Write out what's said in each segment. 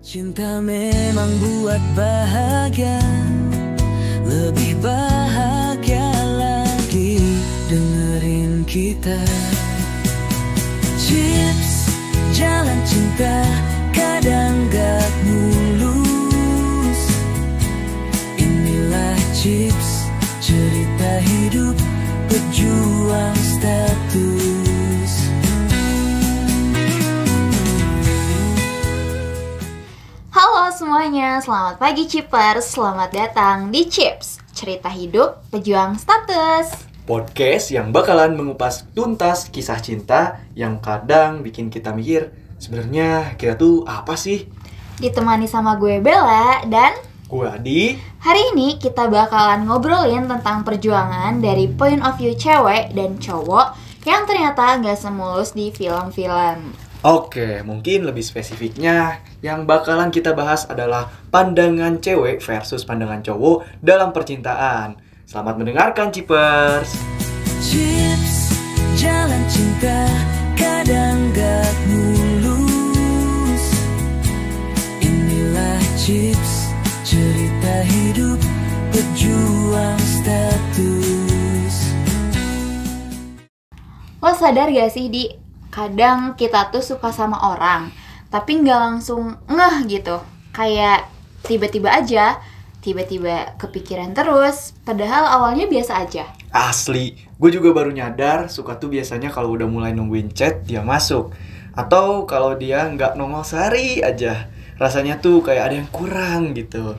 Cinta memang buat bahagia, lebih bahagia lagi dengerin kita. Chips, jalan cinta kadang gak mulus. Inilah Chips, cerita hidup pejuang status. Halo semuanya, selamat pagi Chippers. Selamat datang di Chips, cerita hidup pejuang status. Podcast yang bakalan mengupas tuntas kisah cinta yang kadang bikin kita mikir, sebenarnya kita tuh apa sih? Ditemani sama gue Bella dan Gue Adi. hari ini kita bakalan ngobrolin tentang perjuangan dari point of view cewek dan cowok yang ternyata gak semulus di film-film. Oke, mungkin lebih spesifiknya yang bakalan kita bahas adalah pandangan cewek versus pandangan cowok dalam percintaan. Selamat mendengarkan, Chippers. Chips, jalan cinta kadang gak mulus. Inilah Chips, cerita hidup pejuang status. Lo sadar gak sih, Di? Kadang kita tuh suka sama orang, tapi nggak langsung ngeh gitu. Kayak tiba-tiba aja, tiba-tiba kepikiran terus, padahal awalnya biasa aja. Asli, gue juga baru nyadar suka tuh biasanya kalau udah mulai nungguin chat dia masuk. Atau kalau dia nggak nongol sehari aja, rasanya tuh kayak ada yang kurang gitu.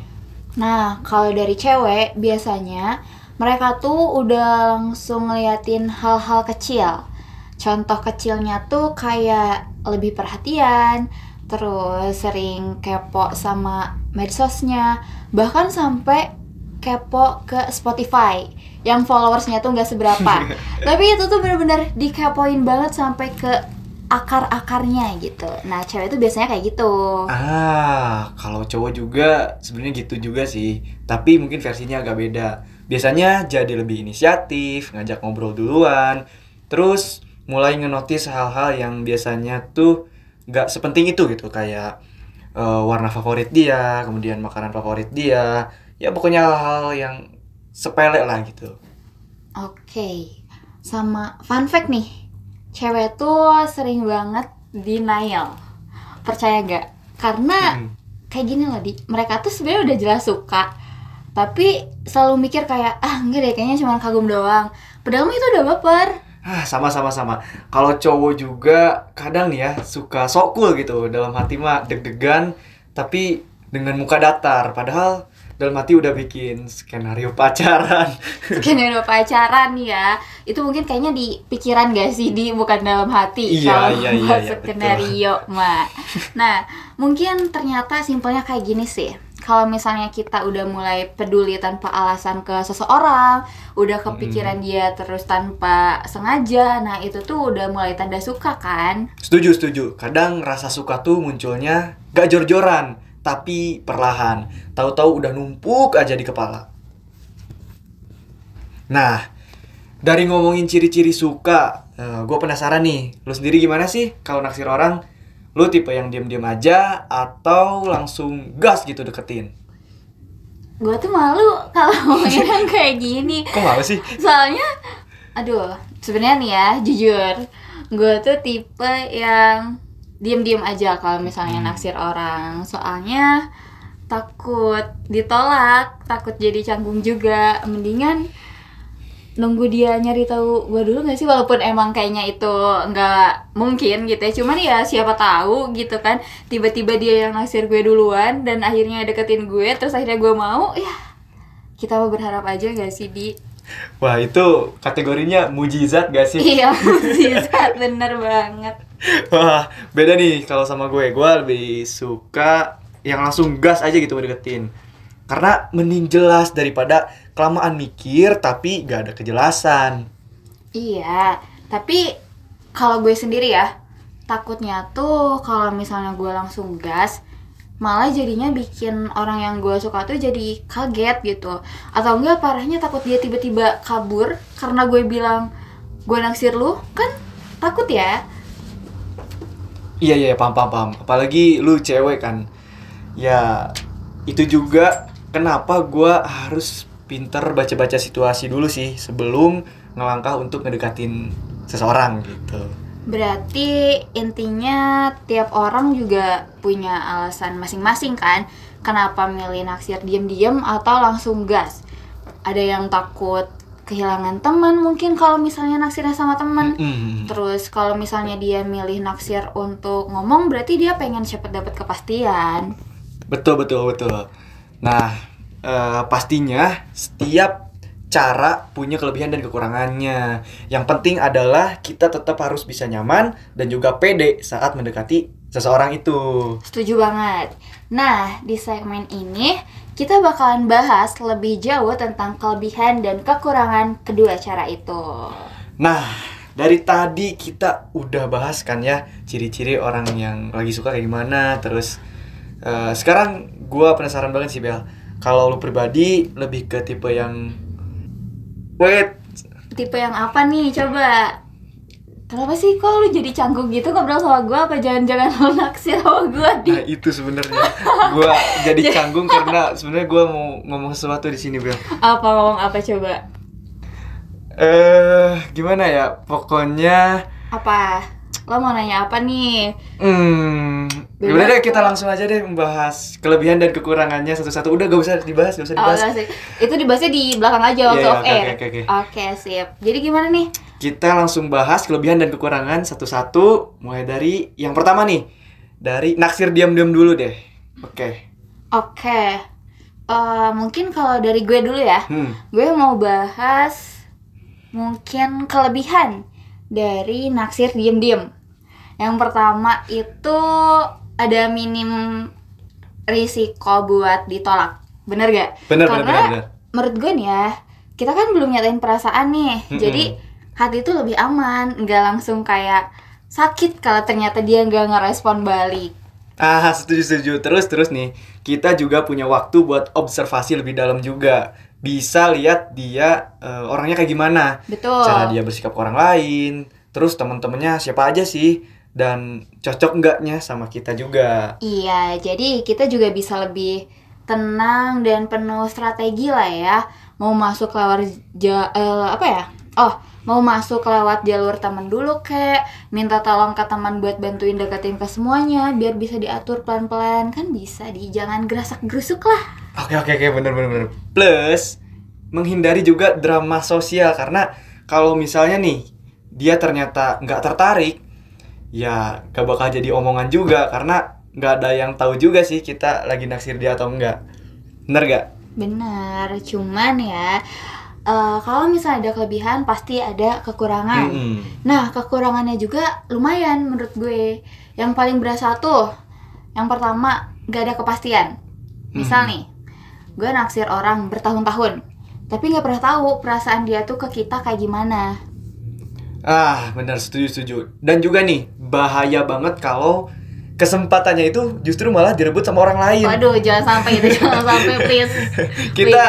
Nah, kalau dari cewek, biasanya mereka tuh udah langsung ngeliatin hal-hal kecil. Contoh kecilnya tuh kayak lebih perhatian, terus sering kepo sama medsosnya, bahkan sampai kepo ke Spotify yang followersnya tuh nggak seberapa. Tapi itu tuh bener-bener dikepoin banget sampai ke akar-akarnya gitu. Nah, cewek tuh biasanya kayak gitu. Kalau cowok juga sebenarnya gitu juga sih, tapi mungkin versinya agak beda. Biasanya jadi lebih inisiatif, ngajak ngobrol duluan, terus mulai ngenotis hal-hal yang biasanya tuh gak sepenting itu gitu. Kayak warna favorit dia, kemudian makanan favorit dia. Ya pokoknya hal-hal yang sepele lah gitu. Oke, sama fun fact nih, cewek tuh sering banget denial. Percaya gak? Karena kayak gini loh, Di, mereka tuh sebenarnya udah jelas suka, tapi selalu mikir kayak, enggak deh, kayaknya cuma kagum doang. Padahal mah itu udah baper. Sama-sama. Kalau cowok juga kadang nih ya suka sok cool gitu. Dalam hati mah deg-degan, tapi dengan muka datar. Padahal dalam hati udah bikin skenario pacaran. Skenario pacaran ya, itu mungkin kayaknya di pikiran gak sih, Di, bukan dalam hati. Iya, Skenario mah. Nah, mungkin ternyata simpelnya kayak gini sih. Kalau misalnya kita udah mulai peduli tanpa alasan ke seseorang, udah kepikiran dia terus tanpa sengaja, nah itu tuh udah mulai tanda suka kan? Setuju. Kadang rasa suka tuh munculnya gak jor-joran, tapi perlahan. Tahu-tahu udah numpuk aja di kepala. Nah, dari ngomongin ciri-ciri suka, gue penasaran nih, lu sendiri gimana sih kalau naksir orang? Lu tipe yang diam-diam aja atau langsung gas gitu deketin? Gue tuh malu kalau ngomongin yang kayak gini. Kok malu sih? Soalnya, aduh, sebenarnya nih ya, jujur, gue tuh tipe yang diam-diam aja kalau misalnya naksir orang. Soalnya takut ditolak, takut jadi canggung juga. Mendingan nunggu dia nyari tahu gue dulu nggak sih, walaupun emang kayaknya itu nggak mungkin gitu ya, cuman ya siapa tahu gitu kan, tiba-tiba dia yang naksir gue duluan dan akhirnya deketin gue, terus akhirnya gue mau, ya kita mau berharap aja nggak sih, Di? Wah, itu kategorinya mujizat gak sih? Iya, mujizat, bener banget. Wah, beda nih kalau sama gue lebih suka yang langsung gas aja gitu deketin. Karena mending jelas daripada kelamaan mikir tapi gak ada kejelasan. Iya, tapi kalau gue sendiri ya, takutnya tuh kalau misalnya gue langsung gas, malah jadinya bikin orang yang gue suka tuh jadi kaget gitu. Atau enggak, parahnya takut dia tiba-tiba kabur karena gue bilang gue naksir lu, kan takut ya. Iya, paham. Apalagi lu cewek kan. Ya itu juga kenapa gue harus pinter baca-baca situasi dulu sih sebelum ngelangkah untuk ngedekatin seseorang gitu. Berarti intinya tiap orang juga punya alasan masing-masing kan, kenapa milih naksir diam-diam atau langsung gas. Ada yang takut kehilangan teman mungkin kalau misalnya naksirnya sama teman. Terus kalau misalnya dia milih naksir untuk ngomong, berarti dia pengen cepet dapat kepastian. Betul. Nah, pastinya setiap cara punya kelebihan dan kekurangannya. Yang penting adalah kita tetap harus bisa nyaman dan juga pede saat mendekati seseorang itu. Setuju banget. Nah, di segmen ini kita bakalan bahas lebih jauh tentang kelebihan dan kekurangan kedua cara itu. Nah, dari tadi kita udah bahas kan ya ciri-ciri orang yang lagi suka kayak gimana. Terus sekarang gue penasaran banget sih Bel. Kalau lu pribadi lebih ke tipe yang Tipe yang apa nih? Coba. Kenapa sih kok lu jadi canggung gitu ngobrol sama gue? Apa jangan-jangan lu naksir sama gue di? Nah itu sebenarnya gue jadi canggung karena sebenarnya gue mau ngomong sesuatu di sini Bel. Ngomong apa coba? Gimana ya? Pokoknya Apa? Lo mau nanya apa nih? Udah deh kita langsung aja deh membahas kelebihan dan kekurangannya satu-satu. Udah gak usah dibahas. Enggak sih. Itu dibahasnya di belakang aja waktu Iya, off air. Oke. Sip. Jadi gimana nih? Kita langsung bahas kelebihan dan kekurangan satu-satu. Mulai dari yang pertama nih. Dari naksir diam-diam dulu deh. Oke. Mungkin kalau dari gue dulu ya. Gue mau bahas mungkin kelebihan dari naksir diam-diam. Yang pertama itu ada minim risiko buat ditolak. Bener gak? Karena menurut gue nih ya, kita kan belum nyatain perasaan nih. Jadi hati itu lebih aman, nggak langsung kayak sakit kalau ternyata dia nggak ngerespon balik. Setuju. Terus nih, kita juga punya waktu buat observasi lebih dalam juga. Bisa lihat dia orangnya kayak gimana. Betul. Cara dia bersikap ke orang lain. Terus teman-temannya siapa aja sih, dan cocok enggaknya sama kita juga. Iya, jadi kita juga bisa lebih tenang dan penuh strategi lah ya. Mau masuk lewat mau masuk lewat jalur teman dulu kek, minta tolong ke teman buat bantuin deketin ke semuanya biar bisa diatur pelan-pelan, kan bisa jangan gerasak-gerusuk lah. Oke, bener. Plus menghindari juga drama sosial, karena kalau misalnya nih dia ternyata nggak tertarik, ya gak bakal jadi omongan juga karena nggak ada yang tahu juga sih kita lagi naksir dia atau enggak. Bener gak? Bener, cuman ya kalau misalnya ada kelebihan pasti ada kekurangan. Nah, kekurangannya juga lumayan menurut gue. Yang paling berasa tuh, yang pertama gak ada kepastian. Misal nih, gue naksir orang bertahun-tahun, tapi gak pernah tahu perasaan dia tuh ke kita kayak gimana. Benar, setuju. Dan juga nih, bahaya banget kalau kesempatannya itu justru malah direbut sama orang lain. Waduh, jangan sampai please. Kita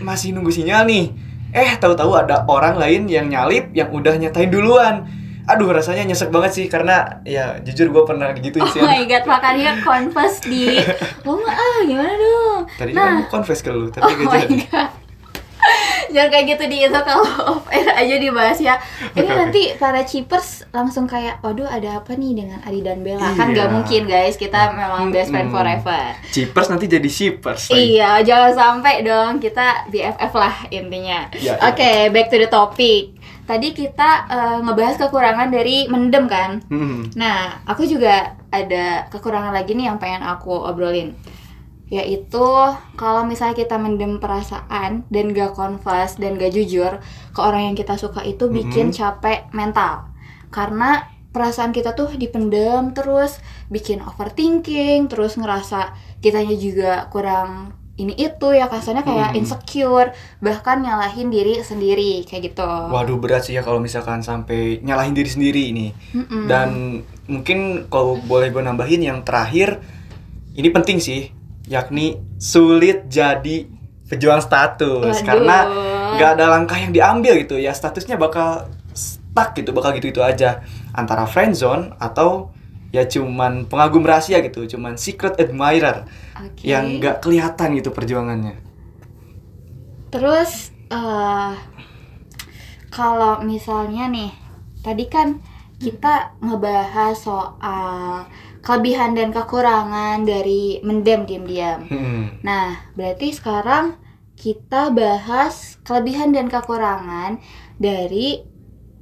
masih nunggu sinyal nih. Tahu-tahu ada orang lain yang nyalip, yang udah nyatain duluan. Aduh, rasanya nyesek banget sih, karena ya jujur gue pernah digituin sih. Oh my god, makanya confess di gimana dong? Tadi kan confess ke lu, tapi gak jadi. God. Jangan kayak gitu di itu, kalau off air aja dibahas ya. Ini nanti para Cheapers langsung kayak, waduh ada apa nih dengan Adi dan Bella. Kan gak mungkin guys, kita memang best friend forever. Cheapers nanti jadi shippers. Iya, jangan sampai dong, kita BFF lah intinya. Oke, back to the topic. Tadi kita ngebahas kekurangan dari mendem kan. Nah, aku juga ada kekurangan lagi nih yang pengen aku obrolin. Yaitu kalau misalnya kita mendem perasaan dan gak confess dan gak jujur ke orang yang kita suka, itu bikin capek mental. Karena perasaan kita tuh dipendem terus, bikin overthinking, terus ngerasa kitanya juga kurang ini itu ya, kasarnya kayak insecure, bahkan nyalahin diri sendiri kayak gitu. Waduh, berat sih ya kalau misalkan sampai nyalahin diri sendiri ini. Dan mungkin kalau boleh gue nambahin yang terakhir, ini penting sih, yakni sulit jadi pejuang status. Waduh. Karena nggak ada langkah yang diambil gitu ya, statusnya bakal stuck gitu, bakal gitu aja antara friendzone atau ya cuman pengagum rahasia gitu, cuman secret admirer Oke. yang nggak kelihatan gitu perjuangannya. Terus kalau misalnya nih, tadi kan kita ngebahas soal kelebihan dan kekurangan dari mendem diam-diam. Nah, berarti sekarang kita bahas kelebihan dan kekurangan dari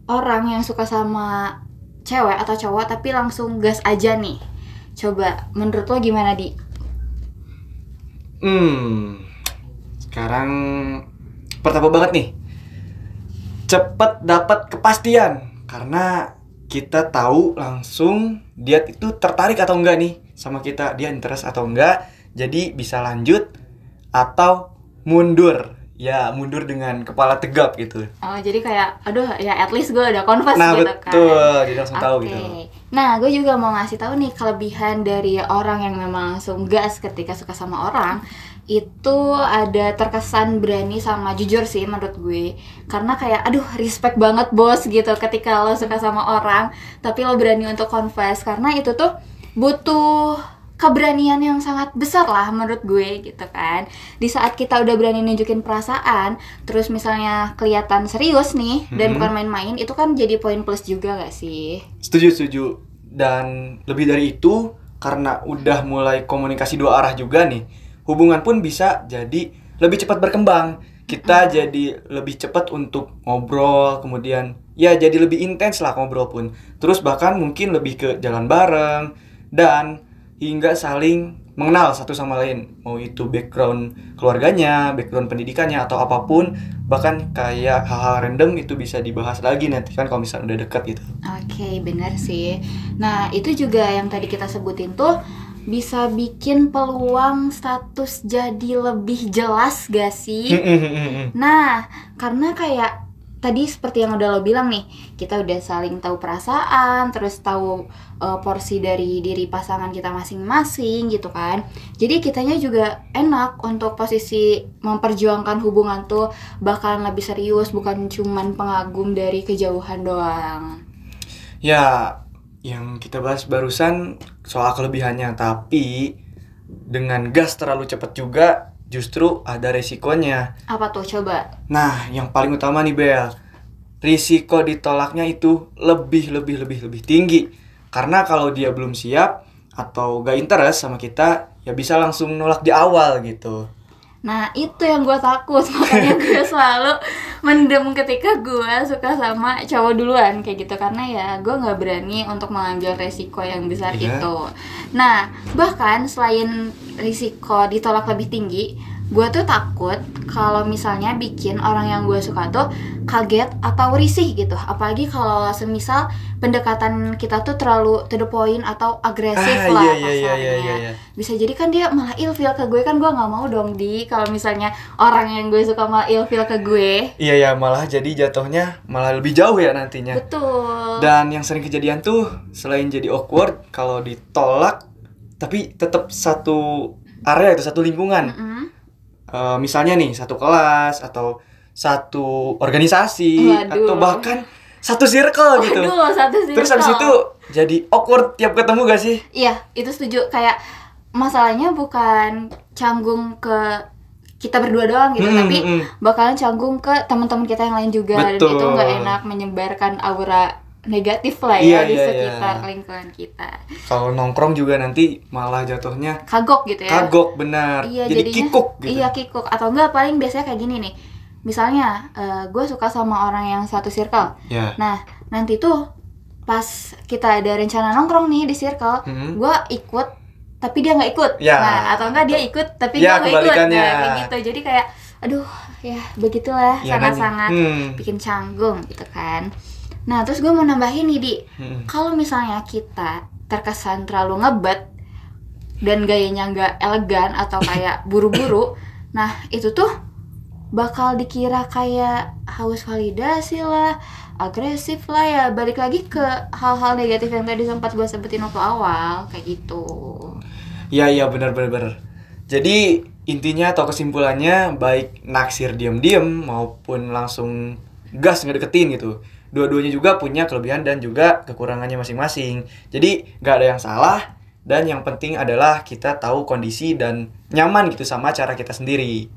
orang yang suka sama cewek atau cowok tapi langsung gas aja nih. Coba, menurut lo gimana, Di? Sekarang pertama banget nih, cepet dapat kepastian karena kita tahu langsung dia itu tertarik atau enggak nih sama kita, dia interest atau enggak, jadi bisa lanjut atau mundur. Ya, mundur dengan kepala tegap gitu. Oh, jadi kayak, aduh ya at least gue udah confess Nah, gitu kan. betul, jadi langsung tahu Oke. gitu. Nah, gue juga mau ngasih tahu nih kelebihan dari orang yang memang langsung gas ketika suka sama orang. Itu ada terkesan berani sama jujur sih menurut gue. Karena kayak, aduh respect banget bos gitu ketika lo suka sama orang tapi lo berani untuk confess. Karena itu tuh butuh keberanian yang sangat besar lah menurut gue gitu kan. Di saat kita udah berani nunjukin perasaan, terus misalnya kelihatan serius nih dan bukan main-main, itu kan jadi poin plus juga gak sih? Setuju. Dan lebih dari itu, karena udah mulai komunikasi dua arah juga nih, hubungan pun bisa jadi lebih cepat berkembang. Kita jadi lebih cepat untuk ngobrol, kemudian ya jadi lebih intens lah ngobrol pun. Terus bahkan mungkin lebih ke jalan bareng dan hingga saling mengenal satu sama lain, mau itu background keluarganya, background pendidikannya atau apapun, bahkan kayak hal-hal random itu bisa dibahas lagi nanti kan kalau misalnya udah dekat gitu. Oke, benar sih. Nah, itu juga yang tadi kita sebutin tuh bisa bikin peluang status jadi lebih jelas gak sih? Nah, karena kayak tadi seperti yang udah lo bilang nih, kita udah saling tahu perasaan, terus tahu porsi dari diri pasangan kita masing-masing gitu kan. Jadi kitanya juga enak untuk posisi memperjuangkan hubungan tuh bakalan lebih serius, bukan cuman pengagum dari kejauhan doang. Ya, yang kita bahas barusan soal kelebihannya, tapi dengan gas terlalu cepat juga justru ada resikonya. Apa tuh, coba? Nah, yang paling utama nih Bel, risiko ditolaknya itu lebih tinggi. Karena kalau dia belum siap atau gak interest sama kita, ya bisa langsung nolak di awal gitu. Nah, itu yang gue takut, makanya gue selalu mendem ketika gue suka sama cowok duluan kayak gitu. Karena ya gue gak berani untuk mengambil resiko yang besar itu. Nah, bahkan selain risiko ditolak lebih tinggi, gue tuh takut kalau misalnya bikin orang yang gue suka tuh kaget atau risih gitu. Apalagi kalau semisal pendekatan kita tuh terlalu to the point atau agresif lah kasarnya. Bisa jadi kan dia malah ilfeel ke gue, kan gue nggak mau dong kalau misalnya orang yang gue suka malah ilfeel ke gue. Iya, malah jadi jatuhnya malah lebih jauh ya nantinya. Betul. Dan yang sering kejadian tuh selain jadi awkward kalau ditolak, tapi tetap satu area itu, satu lingkungan. Misalnya nih satu kelas atau satu organisasi. Waduh. Atau bahkan satu circle gitu. Satu circle. Terus habis itu jadi awkward tiap ketemu gak sih? Iya, itu setuju. Kayak masalahnya bukan canggung ke kita berdua doang gitu, tapi bakalan canggung ke teman-teman kita yang lain juga. Betul. Dan itu nggak enak, menyebarkan aura negatif lah ya di sekitar lingkungan kita. Kalau nongkrong juga nanti malah jatuhnya kagok gitu ya. Kagok, benar. Iya, jadi jadinya, kikuk gitu. Iya, kikuk. Atau enggak, paling biasanya kayak gini nih. Misalnya gue suka sama orang yang satu circle. Nah, nanti tuh pas kita ada rencana nongkrong nih di circle, gue ikut tapi dia nggak ikut. Nah, atau enggak dia ikut tapi gue nggak ikut. Nah, kayak gitu. Jadi kayak aduh, ya begitulah, sangat-sangat bikin canggung gitu kan. Nah, terus gue mau nambahin nih, Di. Kalau misalnya kita terkesan terlalu ngebet dan gayanya nggak elegan atau kayak buru-buru, nah itu tuh bakal dikira kayak haus validasi lah, agresif lah ya. Balik lagi ke hal-hal negatif yang tadi sempat gue sebutin waktu awal, kayak gitu. Iya, benar. Jadi intinya atau kesimpulannya, baik naksir diam-diam maupun langsung gas ngedeketin gitu, dua-duanya juga punya kelebihan dan juga kekurangannya masing-masing. Jadi nggak ada yang salah, dan yang penting adalah kita tahu kondisi dan nyaman gitu sama cara kita sendiri.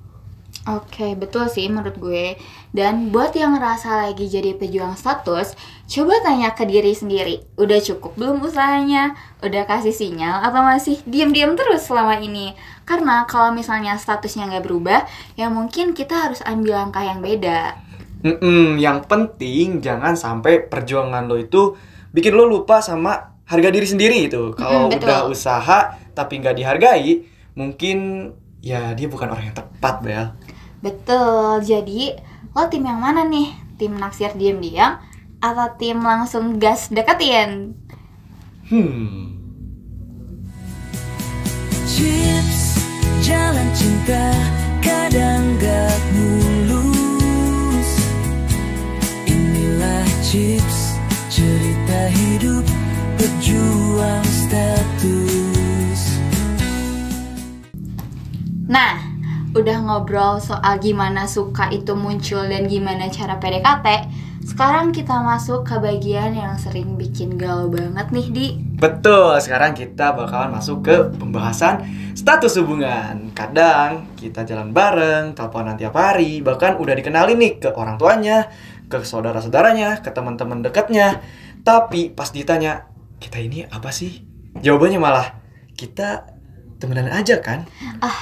Oke, betul sih menurut gue. Dan buat yang ngerasa lagi jadi pejuang status, coba tanya ke diri sendiri, udah cukup belum usahanya? Udah kasih sinyal atau masih diam-diam terus selama ini? Karena kalau misalnya statusnya nggak berubah, ya mungkin kita harus ambil langkah yang beda. Yang penting jangan sampai perjuangan lo itu bikin lo lupa sama harga diri sendiri gitu. Kalau udah usaha tapi nggak dihargai, mungkin ya dia bukan orang yang tepat, Bel. Betul, jadi lo tim yang mana nih? Tim naksir diam-diam atau tim langsung gas deketin? Chips, jalan cinta kadang gak mulus. Inilah Chips, cerita hidup pejuang status. Nah, udah ngobrol soal gimana suka itu muncul dan gimana cara PDKT. Sekarang kita masuk ke bagian yang sering bikin galau banget nih, Di. Betul, sekarang kita bakalan masuk ke pembahasan status hubungan. Kadang kita jalan bareng, teleponan tiap hari, bahkan udah dikenalin nih ke orang tuanya, ke saudara-saudaranya, ke teman-teman dekatnya. Tapi pas ditanya, kita ini apa sih? Jawabannya malah, kita temenan aja kan?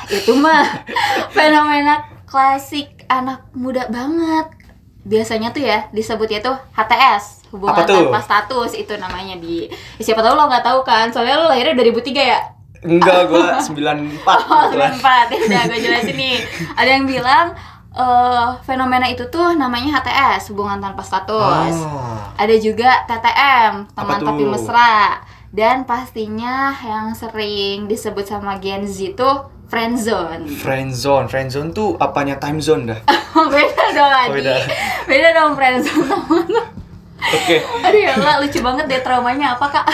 Itu mah fenomena klasik anak muda banget. Biasanya tuh ya disebutnya tuh HTS, hubungan tanpa status, itu namanya, Di. Siapa tahu lo nggak tahu kan, soalnya lo lahirnya 2003 ya? Enggak, gue 94. Oh, 94. Ya udah, gue jelasin nih. Ada yang bilang fenomena itu tuh namanya HTS, hubungan tanpa status. Ada juga TTM, teman tapi mesra. Dan pastinya yang sering disebut sama Gen Z tuh friendzone. Friendzone tuh apanya time zone dah? Beda dong, Adi. Beda dong friendzone sama lo. Oke. Aduh ya Allah, lucu banget deh, traumanya apa, Kak?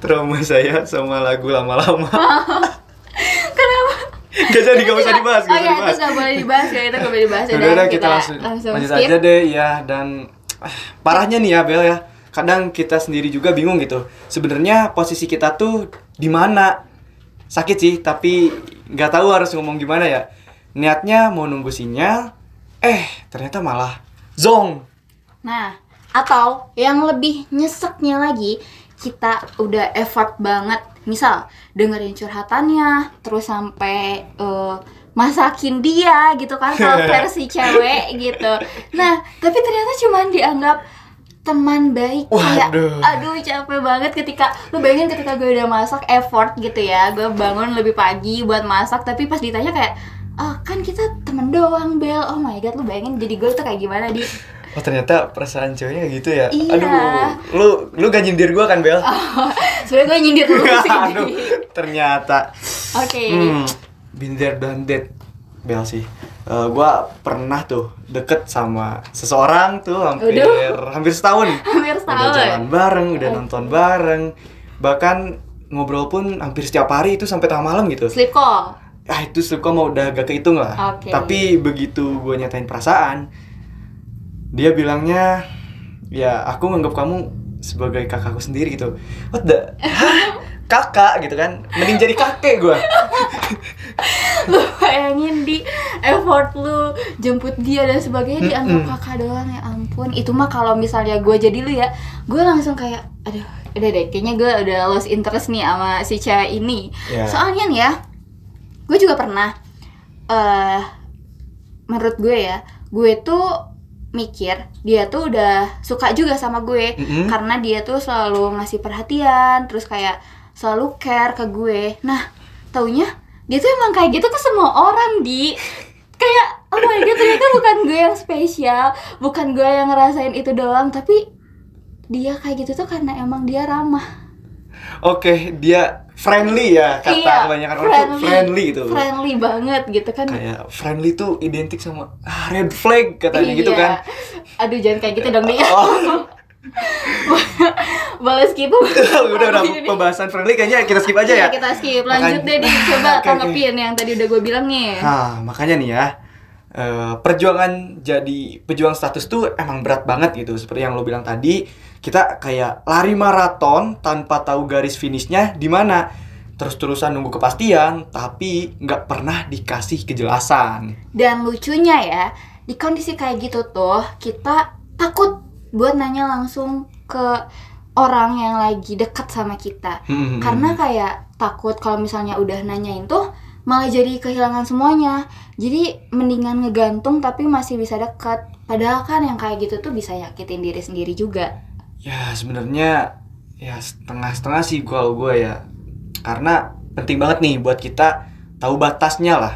Trauma saya sama lagu lama-lama. Kenapa? Gak jadi, gak usah dibahas. Oh iya, itu gak boleh dibahas ya, itu gak boleh dibahas. Udah, kita langsung lanjut aja deh ya. Dan parahnya nih ya, Bel ya, kadang kita sendiri juga bingung gitu. Sebenarnya posisi kita tuh di mana? Sakit sih, tapi nggak tahu harus ngomong gimana ya. Niatnya mau nunggu sinyal, ternyata malah zong. Nah, atau yang lebih nyeseknya lagi, kita udah effort banget. Misal dengerin curhatannya, terus sampai masakin dia gitu kan, kalau versi cewek gitu. Nah, tapi ternyata cuma dianggap teman baik. Kayak aduh capek banget ketika lu bayangin ketika gue udah masak, effort gitu ya, gue bangun lebih pagi buat masak, tapi pas ditanya kayak kan kita temen doang, Bel. Oh my god, lu bayangin jadi gue tuh kayak gimana, Di. Oh, ternyata perasaan ceweknya kayak gitu ya. Iya. Aduh, lu gak nyindir gue kan, Bel? Sebenernya gue nyindir lu sih. Aduh, ternyata. Oke. Been there done that, Bel sih. Gue pernah tuh deket sama seseorang tuh hampir setahun. Udah jalan bareng, udah nonton bareng, bahkan ngobrol pun hampir setiap hari itu sampai tengah malam gitu. Sleep call. Itu sleep call mau udah gak kehitung lah. Tapi begitu gue nyatain perasaan, dia bilangnya, ya aku nganggap kamu sebagai kakakku sendiri gitu. What the? Kakak gitu kan, mending jadi kakek gue. Lu bayangin, Di, effort lu jemput dia dan sebagainya dianggap kakak doang, ya ampun. Itu mah kalau misalnya gue jadi lu ya, gue langsung kayak aduh, udah deh, kayaknya gue udah lost interest nih sama si cewek ini. Soalnya nih ya, gue juga pernah menurut gue ya, gue tuh mikir dia tuh udah suka juga sama gue, karena dia tuh selalu ngasih perhatian, terus kayak selalu care ke gue. Nah, taunya dia tuh emang kayak gitu ke semua orang, Di. Kayak oh my god, ternyata bukan gue yang spesial, bukan gue yang ngerasain itu doang, tapi dia kayak gitu tuh karena emang dia ramah. Oke, dia friendly ya, kata kebanyakan orang tuh friendly itu. Friendly banget gitu kan. Kayak friendly tuh identik sama red flag katanya gitu kan. Aduh, jangan kayak gitu dong, dia. Boleh skip? Udah pembahasan friendly kayaknya kita skip aja ya. Kita skip, lanjut deh, Di. Coba tanggepin yang tadi udah gue bilang nih. Makanya nih ya, perjuangan jadi pejuang status tuh emang berat banget gitu. Seperti yang lo bilang tadi, kita kayak lari maraton tanpa tahu garis finishnya di mana. Terus-terusan nunggu kepastian, tapi nggak pernah dikasih kejelasan. Dan lucunya ya, di kondisi kayak gitu tuh, kita takut buat nanya langsung ke orang yang lagi dekat sama kita. Karena kayak takut kalau misalnya udah nanyain tuh, malah jadi kehilangan semuanya. Jadi mendingan ngegantung tapi masih bisa dekat. Padahal kan yang kayak gitu tuh bisa nyakitin diri sendiri juga. Ya sebenarnya ya setengah-setengah sih kalau gue ya. Karena penting banget nih buat kita tahu batasnya lah.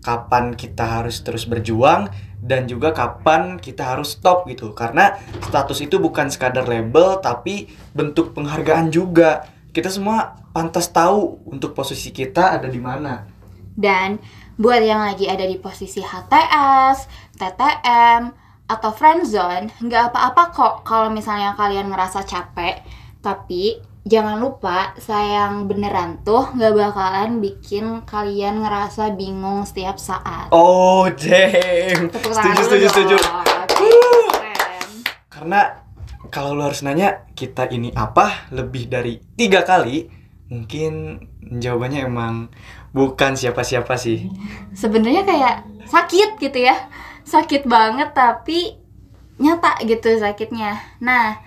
Kapan kita harus terus berjuang dan juga kapan kita harus stop gitu. Karena status itu bukan sekadar label tapi bentuk penghargaan juga. Kita semua pantas tahu untuk posisi kita ada di mana. Dan buat yang lagi ada di posisi HTS, TTM, atau friendzone, nggak apa-apa kok kalau misalnya kalian ngerasa capek. Tapi jangan lupa, sayang beneran tuh gak bakalan bikin kalian ngerasa bingung setiap saat. Oh, dang. Setuju. Karena kalau lo harus nanya, kita ini apa lebih dari 3 kali, mungkin jawabannya emang bukan siapa-siapa sih. Sebenarnya kayak sakit gitu ya. Sakit banget tapi nyata gitu sakitnya. Nah,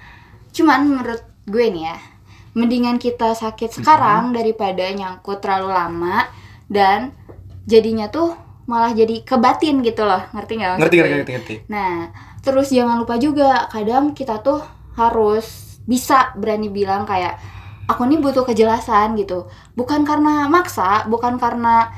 cuman menurut gue nih ya, mendingan kita sakit sekarang daripada nyangkut terlalu lama dan jadinya tuh malah jadi kebatin gitu loh. Ngerti gak? Ngerti. Nah, terus jangan lupa juga kadang kita tuh harus bisa berani bilang kayak, aku nih butuh kejelasan gitu. Bukan karena maksa, bukan karena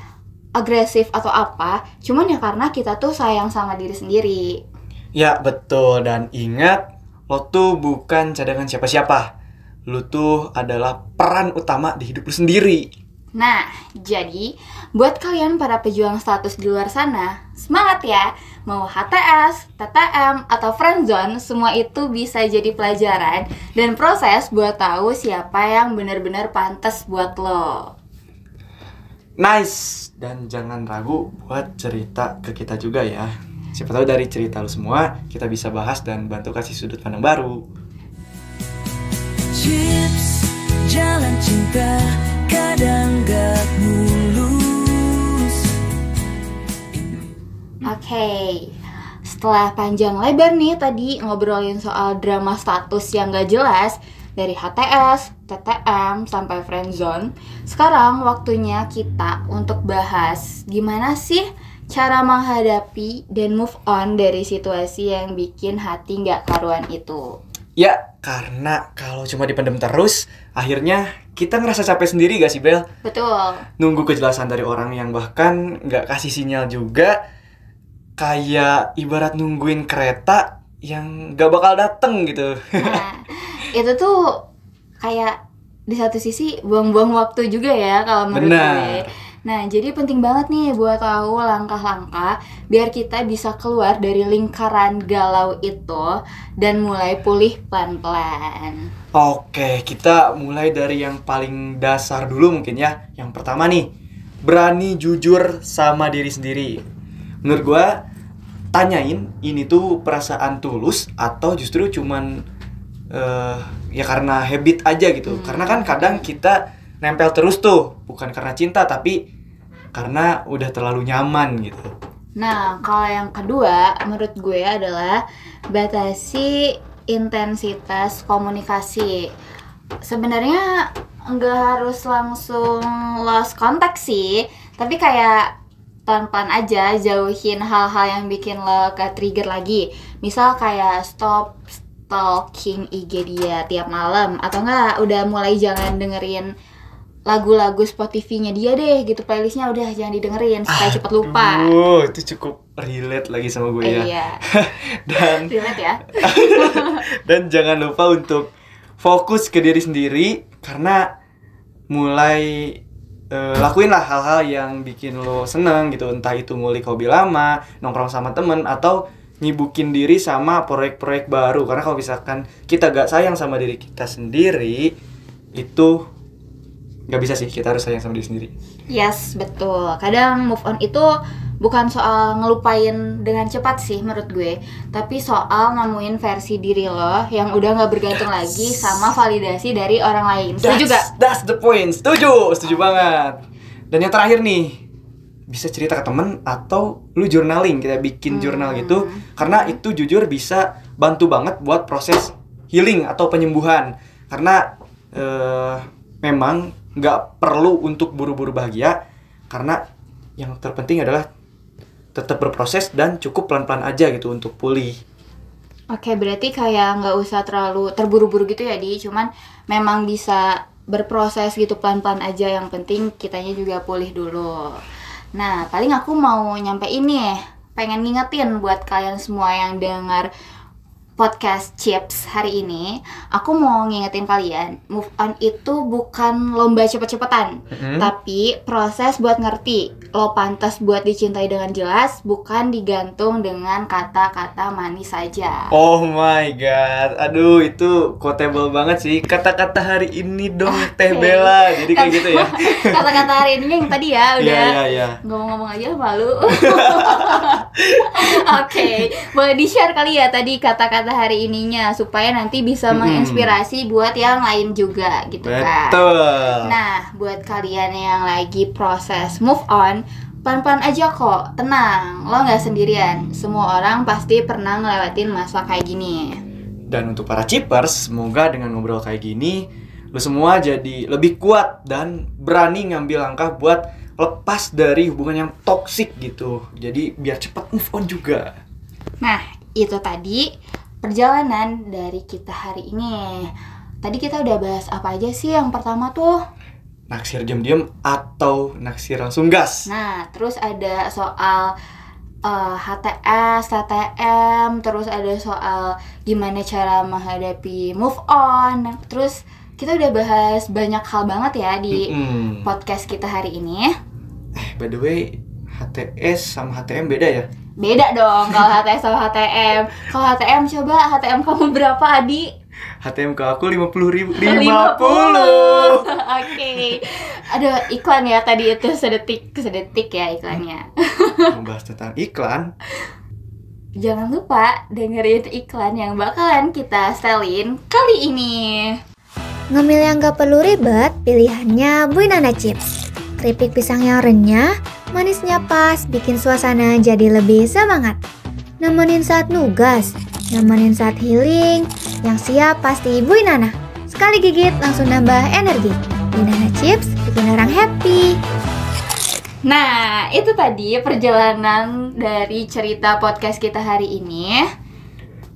agresif atau apa, cuman ya karena kita tuh sayang sama diri sendiri. Ya betul, dan ingat, lo tuh bukan cadangan siapa-siapa. Lu tuh adalah peran utama di hidup lu sendiri. Nah, jadi buat kalian para pejuang status di luar sana, semangat ya! Mau HTS, TTM, atau friendzone, semua itu bisa jadi pelajaran dan proses buat tahu siapa yang benar-benar pantas buat lo. Nice! Dan jangan ragu buat cerita ke kita juga ya. Siapa tahu dari cerita lu semua, kita bisa bahas dan bantu kasih sudut pandang baru. Chips, jalan cinta kadang gak mulus. Oke, setelah panjang lebar nih tadi ngobrolin soal drama status yang gak jelas dari HTS, TTM, sampai friendzone. Sekarang waktunya kita untuk bahas gimana sih cara menghadapi dan move on dari situasi yang bikin hati gak karuan itu. Ya, karena kalau cuma dipendam terus, akhirnya kita ngerasa capek sendiri gak sih, Bel? Betul. Nunggu kejelasan dari orang yang bahkan gak kasih sinyal juga. Kayak ibarat nungguin kereta yang gak bakal dateng gitu. Nah, itu tuh kayak di satu sisi buang-buang waktu juga ya kalau menurut gue. Nah, jadi penting banget nih buat tahu langkah-langkah biar kita bisa keluar dari lingkaran galau itu dan mulai pulih pelan-pelan. Oke, kita mulai dari yang paling dasar dulu mungkin ya. Yang pertama nih, berani jujur sama diri sendiri. Menurut gua, tanyain ini tuh perasaan tulus atau justru cuman ya karena habit aja gitu. Karena kan kadang kita nempel terus tuh, bukan karena cinta tapi karena udah terlalu nyaman gitu. Nah, kalau yang kedua menurut gue adalah batasi intensitas komunikasi. Sebenarnya nggak harus langsung lost contact sih, tapi kayak pelan-pelan aja jauhin hal-hal yang bikin lo ke-trigger lagi. Misal kayak stop stalking IG dia tiap malam, atau enggak udah mulai jangan dengerin lagu-lagu Spotify-nya dia deh gitu, playlistnya udah jangan didengerin supaya cepet lupa. Itu cukup relate lagi sama gue ya. Iya. Dan relate ya. Dan jangan lupa untuk fokus ke diri sendiri, karena mulai lakuinlah hal-hal yang bikin lo seneng gitu, entah itu ngulik hobi lama, nongkrong sama temen, atau nyibukin diri sama proyek-proyek baru. Karena kalau misalkan kita gak sayang sama diri kita sendiri, itu gak bisa sih, kita harus sayang sama diri sendiri. Yes, betul. Kadang move on itu bukan soal ngelupain dengan cepat sih menurut gue, tapi soal nemuin versi diri lo yang udah nggak bergantung lagi sama validasi dari orang lain. Setuju gak? That's the point. Setuju banget. Dan yang terakhir nih, bisa cerita ke temen atau lu journaling, kita bikin jurnal gitu, karena itu jujur bisa bantu banget buat proses healing atau penyembuhan. Karena memang nggak perlu untuk buru-buru bahagia, karena yang terpenting adalah tetap berproses dan cukup pelan-pelan aja gitu untuk pulih. Oke, berarti kayak nggak usah terlalu terburu-buru gitu ya, Di. Cuman memang bisa berproses gitu pelan-pelan aja. Yang penting kitanya juga pulih dulu. Nah, paling aku mau nyampe ini, pengen ngingetin buat kalian semua yang dengar podcast Chips hari ini, aku mau ngingetin kalian, move on itu bukan lomba cepet-cepetan, tapi proses buat ngerti lo pantas buat dicintai dengan jelas, bukan digantung dengan kata-kata manis saja. Oh my god, aduh itu quotable banget sih, kata-kata hari ini dong Teh Bella, jadi kayak gitu ya. Kata-kata hari ini yang tadi ya, udah Iya. ngomong-ngomong aja malu. Oke, boleh di-share kali ya tadi kata-kata hari ininya supaya nanti bisa menginspirasi buat yang lain juga gitu kan. Betul. Nah, buat kalian yang lagi proses move on, pelan-pelan aja kok, tenang, lo nggak sendirian. Semua orang pasti pernah ngelewatin masa kayak gini. Dan untuk para Chipers, semoga dengan ngobrol kayak gini, lo semua jadi lebih kuat dan berani ngambil langkah buat lepas dari hubungan yang toksik gitu. Jadi biar cepat move on juga. Nah, itu tadi perjalanan dari kita hari ini. Tadi kita udah bahas apa aja sih? Yang pertama tuh Naksir diam-diam atau naksir langsung gas. nah, terus ada soal HTS, TTM, terus ada soal gimana cara menghadapi move on. Terus kita udah bahas banyak hal banget ya di podcast kita hari ini. By the way, HTS sama HTM beda ya? Beda dong kalau HTS sama HTM. Kalau HTM coba HTM kamu berapa, Adi? HTM ke aku 50.000. 50. Oke. Ada iklan ya tadi itu sedetik ya iklannya. Membahas tentang iklan. Jangan lupa dengerin iklan yang bakalan kita setelin kali ini. Ngemil yang gak perlu ribet, pilihannya Buinana Chips. Keripik pisang yang renyah, manisnya pas, bikin suasana jadi lebih semangat. Nemenin saat nugas, nemenin saat healing, yang siap pasti Buinana. Sekali gigit langsung nambah energi. Buinana Chips bikin orang happy. Nah, itu tadi perjalanan dari cerita podcast kita hari ini.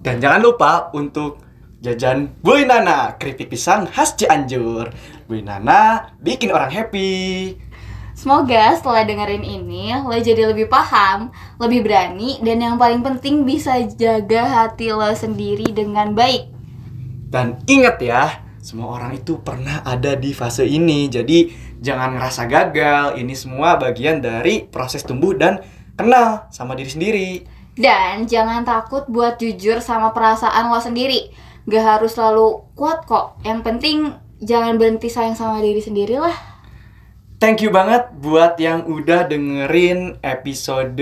Dan jangan lupa untuk jajan Buinana, keripik pisang khas Cianjur. Buinana bikin orang happy. Semoga setelah dengerin ini, lo jadi lebih paham, lebih berani, dan yang paling penting bisa jaga hati lo sendiri dengan baik. Dan ingat ya, semua orang itu pernah ada di fase ini. Jadi jangan ngerasa gagal, ini semua bagian dari proses tumbuh dan kenal sama diri sendiri. Dan jangan takut buat jujur sama perasaan lo sendiri. Gak harus selalu kuat kok, yang penting jangan berhenti sayang sama diri sendiri lah. Thank you banget buat yang udah dengerin episode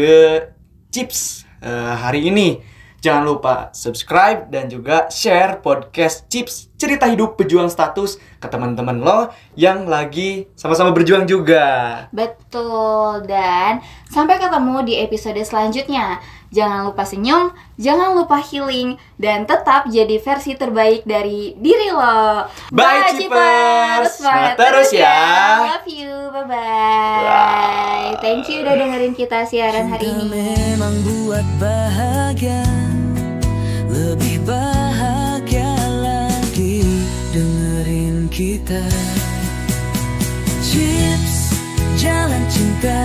Chips hari ini. Jangan lupa subscribe dan juga share podcast Chips Cerita Hidup Pejuang Status ke teman-teman lo yang lagi sama-sama berjuang juga. Betul, dan sampai ketemu di episode selanjutnya. Jangan lupa senyum, jangan lupa healing, dan tetap jadi versi terbaik dari diri lo. Bye, Chippers! Semangat terus ya! Love you, bye-bye. Thank you udah dengerin kita siaran hari Cinta ini. memang buat bahagia, lebih bahagia lagi dengerin kita. Chips, jalan cinta